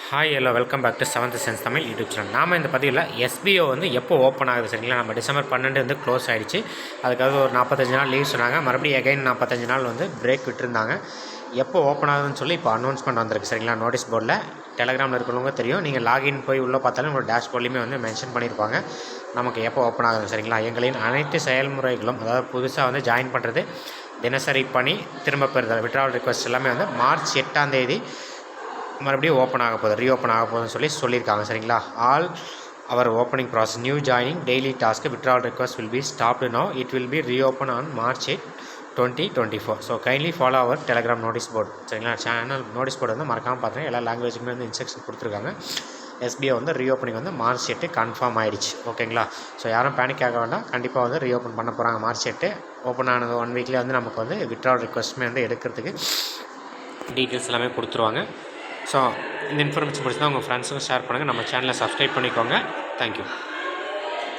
Hi hello welcome back to Seventh Sense Tamil YouTube channel. நாம் இந்த பதிவில் எஸ்பிஓ வந்து எப்போ ஓப்பன் ஆகுது சரிங்களா? நம்ம டிசம்பர் 12 வந்து க்ளோஸ் ஆகிடுச்சு. அதுக்காக ஒரு 45 நாள் லீவ் சொன்னாங்க. மறுபடியும் எகைன் 45 நாள் வந்து பிரேக் விட்டுருந்தாங்க. எப்போ ஓப்பன் ஆகுதுன்னு சொல்லி இப்போ அனௌன்ஸ்மெண்ட் வந்திருக்கு சரிங்களா? நோட்டீஸ் போர்டில் டெலகிராமில் இருக்கிறவங்க தெரியும். நீங்கள் லாகின் போய் உள்ளே பார்த்தாலும் உங்களோட டேஷ்போர்ட்லேயுமே வந்து மென்ஷன் பண்ணியிருப்பாங்க நமக்கு எப்போ ஓப்பன் ஆகுது சரிங்களா? எங்களின் அனைத்து செயல்முறைகளும், அதாவது புதுசாக வந்து ஜாயின் பண்ணுறது, தினசரி பணி, திரும்ப பெறுதல், விட்ராவல் ரிக்வஸ்ட் எல்லாமே வந்து மார்ச் 8 மறுபடியும் ஓப்பன் ஆக போகுது, ரீஓப்பன் ஆக போகுதுன்னு சொல்லியிருக்காங்க சரிங்களா? All our opening process, new joining, daily task, withdrawal request will be stopped now. It will be reopen on March 8, 2024. So kindly follow our Telegram notice board சரிங்களா? சேனல் நோட்டீஸ் போர்டு வந்து மறக்காமல் பார்த்துங்க. எல்லா லாங்குவேஜுக்குமே வந்து இன்ஸ்ட்ரக்ஷன் கொடுத்துருக்காங்க. SBI வந்து reopening வந்து March 8 confirm ஆகிடுச்சு. ஓகேங்களா? ஸோ யாரும் பேனிக் ஆக வேண்டாம். கண்டிப்பாக வந்து ரீஓப்பன் பண்ண போகிறாங்க March 8. ஓப்பன் ஆனது 1 வீக்லேயே வந்து நமக்கு வந்து விட்ராவல் ரிக்வஸ்ட்டுமே வந்து எடுக்கிறதுக்கு டீட்டெயில்ஸ் எல்லாமே கொடுத்துருவாங்க. ஸோ இந்த இன்ஃபர்மேஷன் பிடிச்சிருந்தா உங்கள் ஃப்ரெண்ட்ஸுக்கும் ஷேர் பண்ணுங்கள். நம்ம சேனலை சப்ஸ்கிரைப் பண்ணிக்கோங்க. தேங்க்யூ.